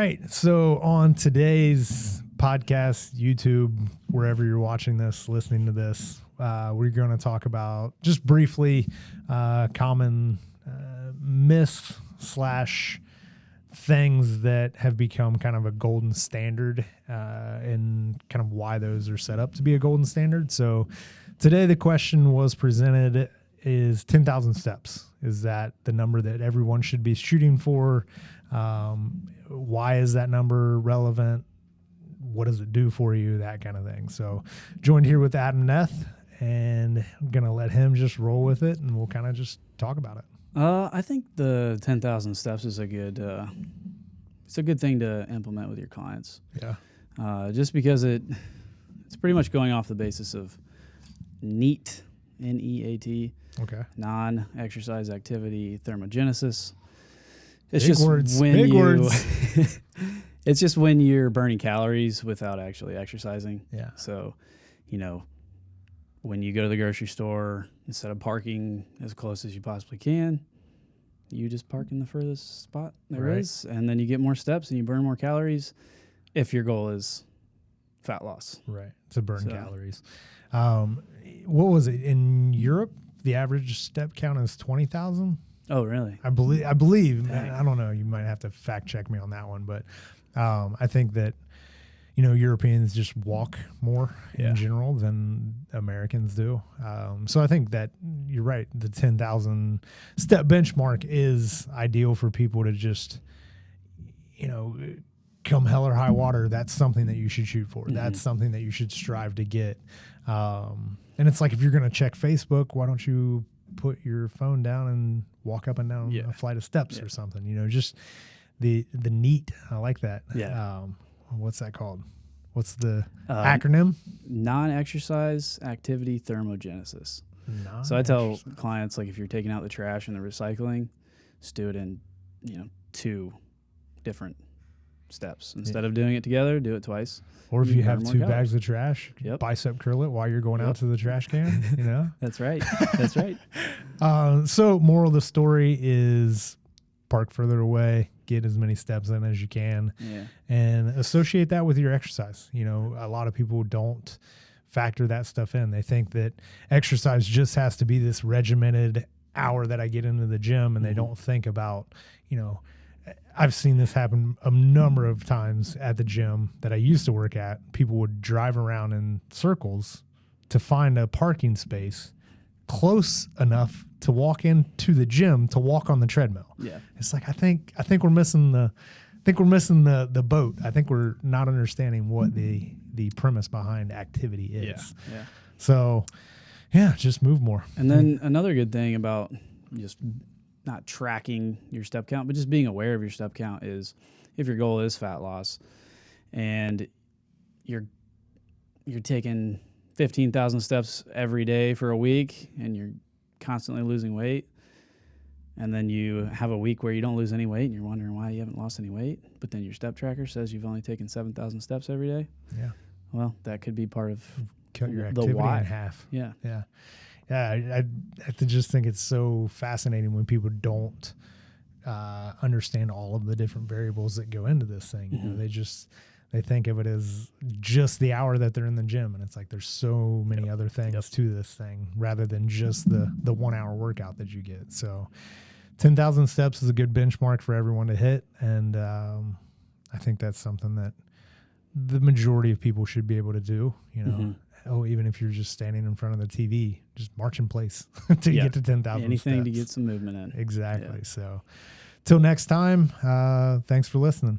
right. So on today's podcast, YouTube, wherever you're watching this, listening to this, we're going to talk about just briefly common myths / things that have become kind of a golden standard and kind of why those are set up to be a golden standard. So today the question was presented is 10,000 steps. Is that the number that everyone should be shooting for? Why is that number relevant? What does it do for you? That kind of thing. So joined here with Adam Neth, and I'm going to let him just roll with it, and we'll kind of just talk about it. I think the 10,000 steps is a good thing to implement with your clients. Yeah. Just because it's pretty much going off the basis of NEAT, N-E-A-T. Okay. Non-exercise activity thermogenesis. It's Big just words. when Big you words. it's just when you're burning calories without actually exercising. Yeah. So, when you go to the grocery store, instead of parking as close as you possibly can, you just park in the furthest spot there is, and then you get more steps and you burn more calories if your goal is fat loss. Right. To burn calories. What was it in Europe? The average step count is 20,000. Oh, really? I believe. Man, I don't know. You might have to fact check me on that one, but I think that Europeans just walk more in general than Americans do. So I think that you're right. The 10,000 step benchmark is ideal for people to just, come hell or high water. That's something that you should shoot for. Mm-hmm. That's something that you should strive to get. And it's like, if you're going to check Facebook, why don't you put your phone down and walk up and down a flight of steps or something, just the NEAT. I like that. Yeah. What's that called? What's the acronym? Non-exercise activity thermogenesis. So I tell clients, like, if you're taking out the trash and the recycling, just do it in, 2 different steps. Instead of doing it together, do it twice. Or if you have 2 bags of trash, bicep curl it while you're going out to the trash can, That's right. That's right. So moral of the story is park further away, get as many steps in as you can, and associate that with your exercise. A lot of people don't factor that stuff in. They think that exercise just has to be this regimented hour that I get into the gym, and they don't think about, I've seen this happen a number of times at the gym that I used to work at. People would drive around in circles to find a parking space close enough to walk into the gym to walk on the treadmill. Yeah. It's like, I think we're missing the boat. I think we're not understanding what the premise behind activity is. Yeah. So just move more. And then another good thing about just not tracking your step count, but just being aware of your step count is, if your goal is fat loss and you're taking 15,000 steps every day for a week and you're constantly losing weight, and then you have a week where you don't lose any weight and you're wondering why you haven't lost any weight, but then your step tracker says you've only taken 7,000 steps every day. Yeah. Well, that could be part of cut your activity in half. Yeah. Yeah. Yeah, I just think it's so fascinating when people don't understand all of the different variables that go into this thing. Mm-hmm. They think of it as just the hour that they're in the gym, and it's like there's so many other things to this thing rather than just the 1 hour workout that you get. So 10,000 steps is a good benchmark for everyone to hit, and I think that's something that the majority of people should be able to do. Even if you're just standing in front of the TV, just march in place to get to 10,000 Anything steps. to get some movement in. Exactly. Yeah. So till next time, thanks for listening.